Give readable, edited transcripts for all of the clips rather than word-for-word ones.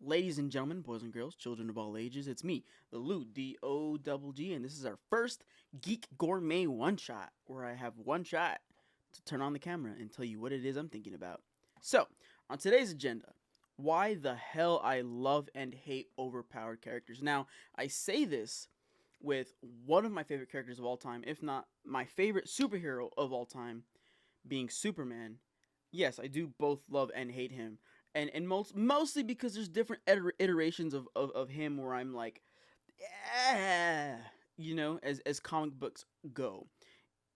Ladies and gentlemen, boys and girls, children of all ages, it's me, the Lou, D-O-G-G, and this is our first Geek Gourmet one-shot, where I have one shot to turn on the camera and tell you what it is I'm thinking about. So, on today's agenda, why the hell I love and hate overpowered characters. Now, I say this with one of my favorite characters of all time, if not my favorite superhero of all time, being Superman. Yes, I do both love and hate him, and mostly because there's different iterations of him where I'm like, yeah, as comic books go.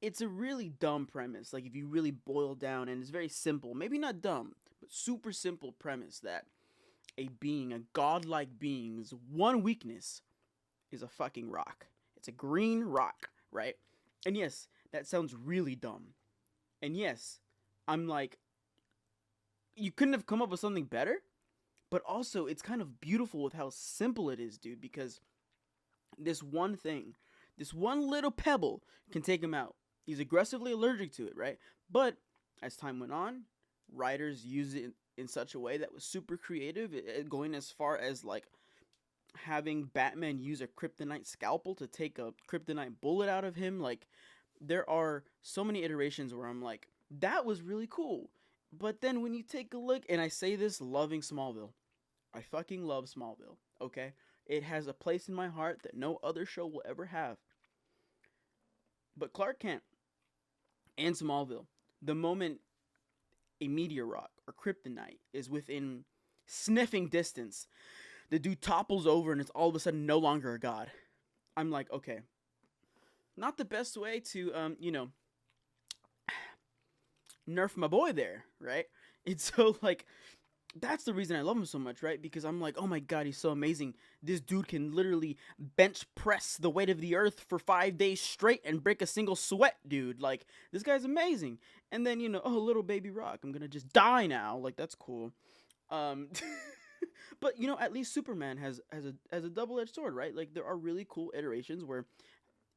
It's a really dumb premise. Like if you really boil down, and it's very simple, maybe not dumb, but super simple premise that a godlike being's one weakness is a fucking rock. It's a green rock, right? And yes, that sounds really dumb. And yes, I'm like, you couldn't have come up with something better? But also, it's kind of beautiful with how simple it is, dude, because this one thing, this one little pebble can take him out. He's aggressively allergic to it, right? But as time went on, writers used it in such a way that was super creative, going as far as like having Batman use a kryptonite scalpel to take a kryptonite bullet out of him. Like, there are so many iterations where I'm like, that was really cool. But then when you take a look, and I say this loving Smallville, I fucking love Smallville, okay? It has a place in my heart that no other show will ever have. But Clark Kent and Smallville, the moment a meteor rock or kryptonite is within sniffing distance, the dude topples over and it's all of a sudden no longer a god. I'm like, okay, not the best way to, nerf my boy there, right? And so, like, that's the reason I love him so much, right? Because I'm like, oh my god, he's so amazing. This dude can literally bench press the weight of the earth for 5 days straight and break a single sweat, dude. Like, this guy's amazing. And then, oh, little baby rock, I'm gonna just die now. Like, that's cool. Um, but at least Superman has a double-edged sword, right? Like, there are really cool iterations where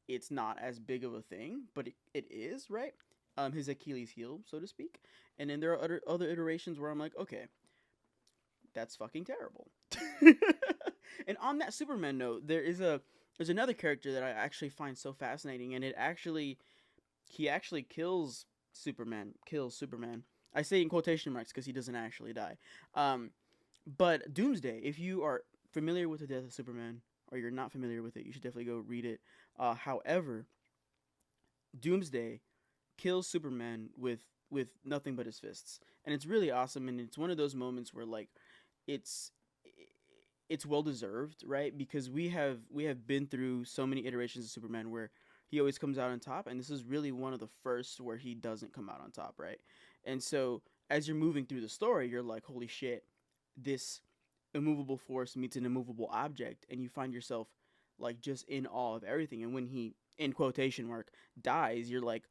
it's not as big of a thing, but it is, right? His Achilles heel, so to speak. And then there are other iterations where I'm like, okay, that's fucking terrible. And on that Superman note, there's another character that I actually find so fascinating, and he actually kills Superman. I say in quotation marks because he doesn't actually die. But Doomsday, if you are familiar with the death of Superman, or you're not familiar with it, you should definitely go read it. However, Doomsday kills Superman with nothing but his fists, and it's really awesome. And it's one of those moments where like it's it's well deserved, right? Because we have been through so many iterations of Superman where he always comes out on top, and this is really one of the first where he doesn't come out on top, right? And so as you're moving through the story, you're like, holy shit, this immovable force meets an immovable object, and you find yourself like just in awe of everything. And when he, in quotation mark, dies, you're like,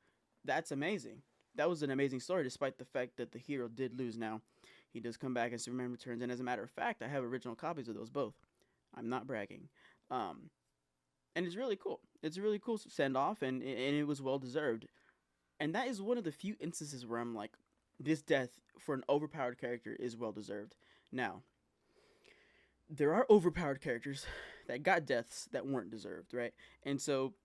that's amazing. That was an amazing story, despite the fact that the hero did lose. Now, he does come back and Superman Returns, and as a matter of fact, I have original copies of those both. I'm not bragging. Um, and it's really cool. It's a really cool send off, and it was well deserved. And that is one of the few instances where I'm like, this death for an overpowered character is well deserved. Now, there are overpowered characters that got deaths that weren't deserved, right? And so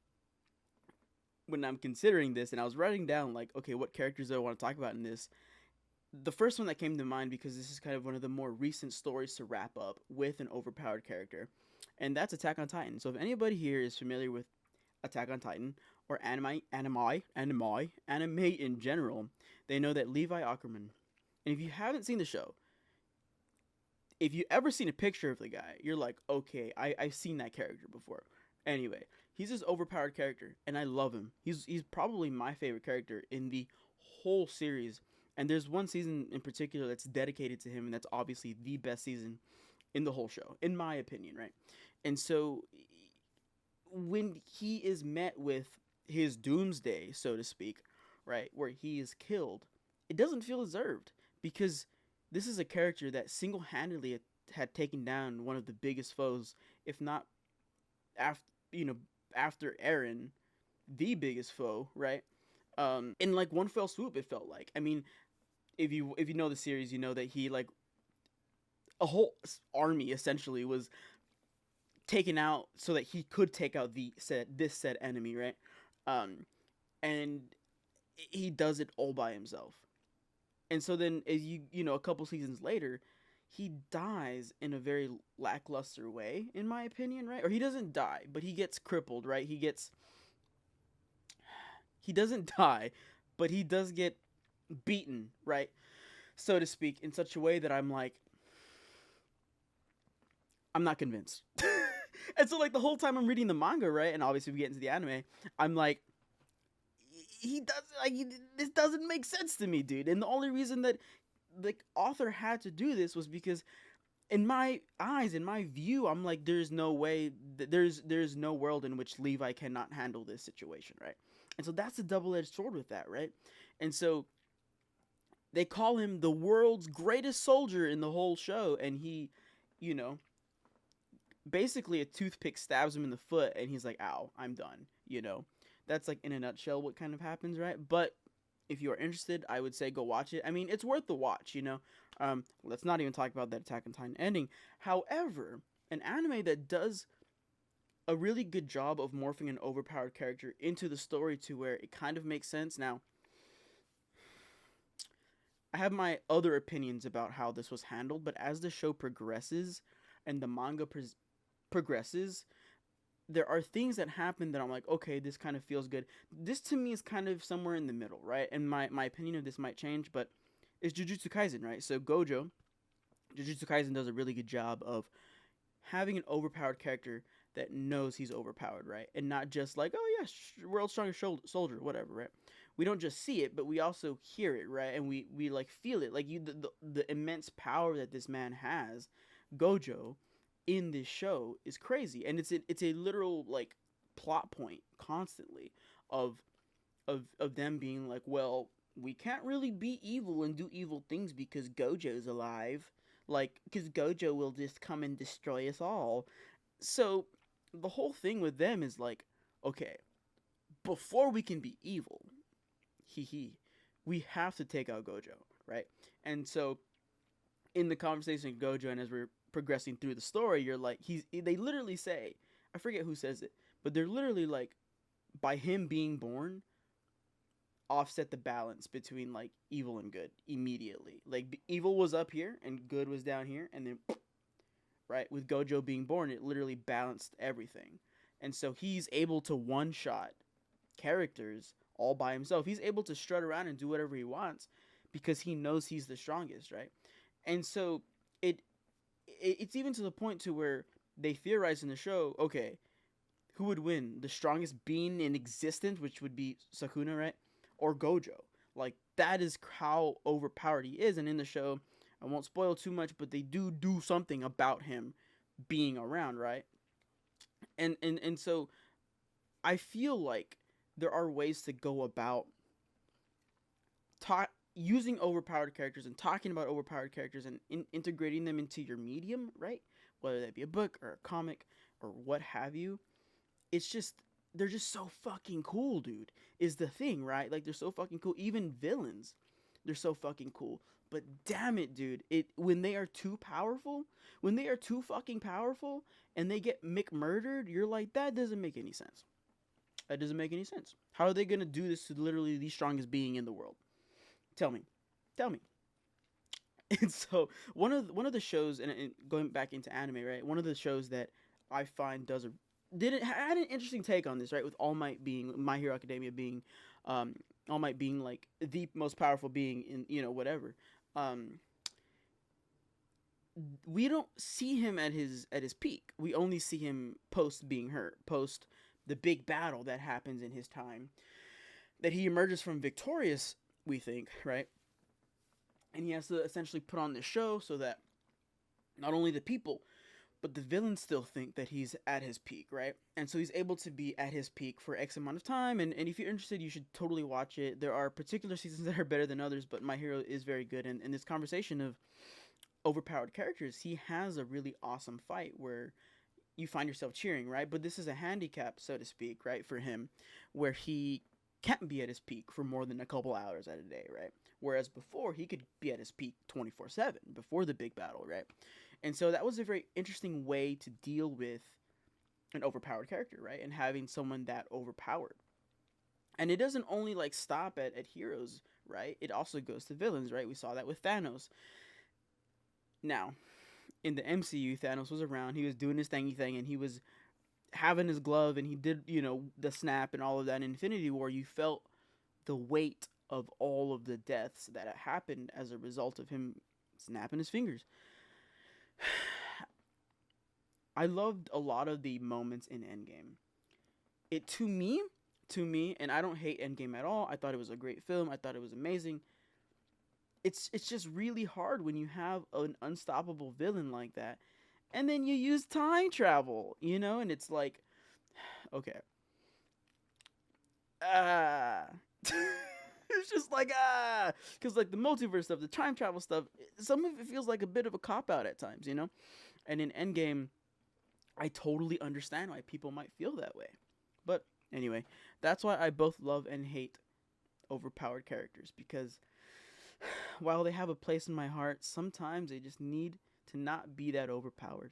when I'm considering this, and I was writing down like, okay, what characters do I want to talk about in this? The first one that came to mind, because this is kind of one of the more recent stories to wrap up with an overpowered character, and that's Attack on Titan. So if anybody here is familiar with Attack on Titan or anime in general, they know that Levi Ackerman. And if you haven't seen the show, if you ever seen a picture of the guy, you're like, okay, I've seen that character before. Anyway, he's this overpowered character, and I love him. He's probably my favorite character in the whole series. And there's one season in particular that's dedicated to him, and that's obviously the best season in the whole show, in my opinion, right? And so when he is met with his doomsday, so to speak, right, where he is killed, it doesn't feel deserved, because this is a character that single-handedly had taken down one of the biggest foes, if not after after Aaron, the biggest foe, right? In like one fell swoop, it felt like. I mean, if you know the series, you know that he like a whole army essentially was taken out so that he could take out this said enemy, right? Um, and he does it all by himself. And so then, as a couple seasons later, he dies in a very lackluster way, in my opinion, right? Or he doesn't die, but he gets crippled, right? He doesn't die, but he does get beaten, right? So to speak, in such a way that I'm like, I'm not convinced. And so like the whole time I'm reading the manga, right, and obviously we get into the anime, I'm like, he does like this doesn't make sense to me, dude. And the only reason that the author had to do this was because in my eyes, in my view, I'm like, there's no way, there's no world in which Levi cannot handle this situation, right? And so that's a double-edged sword with that, right? And so they call him the world's greatest soldier in the whole show, and he, you know, basically a toothpick stabs him in the foot, and he's like, "Ow, I'm done." That's like in a nutshell what kind of happens, right? But if you are interested, I would say go watch it. I mean, it's worth the watch. Let's not even talk about that Attack on Titan ending. However, an anime that does a really good job of morphing an overpowered character into the story to where it kind of makes sense. Now, I have my other opinions about how this was handled, but as the show progresses and the manga progresses, there are things that happen that I'm like, okay, this kind of feels good. This to me is kind of somewhere in the middle, right? And my opinion of this might change, but it's Jujutsu Kaisen, right? So Jujutsu Kaisen does a really good job of having an overpowered character that knows he's overpowered, right? And not just like, oh yeah, world's strongest soldier, whatever, right? We don't just see it, but we also hear it, right? And we like feel it, like the immense power that this man has, Gojo, in this show is crazy, and it's a literal like plot point constantly of them being like, well, we can't really be evil and do evil things because Gojo's alive, like because Gojo will just come and destroy us all. So the whole thing with them is like, okay, before we can be evil, we have to take out Gojo, right? And so in the conversation with Gojo, and as we're progressing through the story, you're like, they literally say, I forget who says it, but they're literally like, by him being born, offset the balance between like evil and good immediately. Like evil was up here and good was down here, and then right, with Gojo being born, it literally balanced everything. And so he's able to one shot characters all by himself. He's able to strut around and do whatever he wants because he knows he's the strongest, right? And so it's even to the point to where they theorize in the show, okay, who would win? The strongest being in existence, which would be Sukuna, right? Or Gojo. Like, that is how overpowered he is. And in the show, I won't spoil too much, but they do something about him being around, right? And so I feel like there are ways to go about using overpowered characters and talking about overpowered characters and integrating them into your medium, right? Whether that be a book or a comic or what have you. It's just, they're just so fucking cool, dude, is the thing, right? Like, they're so fucking cool. Even villains, they're so fucking cool. But damn it, dude, when they are too powerful, when they are too fucking powerful and they get McMurdered, you're like, that doesn't make any sense. That doesn't make any sense. How are they going to do this to literally the strongest being in the world? Tell me. And so one of the shows, and going back into anime, right? One of the shows that I find had an interesting take on this, right? With All Might being My Hero Academia being, All Might being like the most powerful being in whatever. We don't see him at his peak. We only see him post being hurt, post the big battle that happens in his time, that he emerges from victorious, we think, right? And he has to essentially put on this show so that not only the people, but the villains still think that he's at his peak, right? And so he's able to be at his peak for X amount of time, and if you're interested, you should totally watch it. There are particular seasons that are better than others, but My Hero is very good, and in this conversation of overpowered characters, he has a really awesome fight where you find yourself cheering, right? But this is a handicap, so to speak, right, for him, where he can't be at his peak for more than a couple hours at a day, right? Whereas before, he could be at his peak 24/7 before the big battle, right? And so that was a very interesting way to deal with an overpowered character, right? And having someone that overpowered. And it doesn't only like stop at heroes, right? It also goes to villains, right? We saw that with Thanos. Now, in the MCU, Thanos was around. He was doing his thingy thing, and he was having his glove, and he did, the snap and all of that. In Infinity War, you felt the weight of all of the deaths that had happened as a result of him snapping his fingers. I loved a lot of the moments in Endgame. It to me, and I don't hate Endgame at all. I thought it was a great film. I thought it was amazing. It's just really hard when you have an unstoppable villain like that, and then you use time travel, and it's like, okay, ah. It's just like because like the multiverse stuff, the time travel stuff, some of it feels like a bit of a cop out at times. And in Endgame, I totally understand why people might feel that way. But anyway, that's why I both love and hate overpowered characters, because while they have a place in my heart, sometimes they just need to not be that overpowered.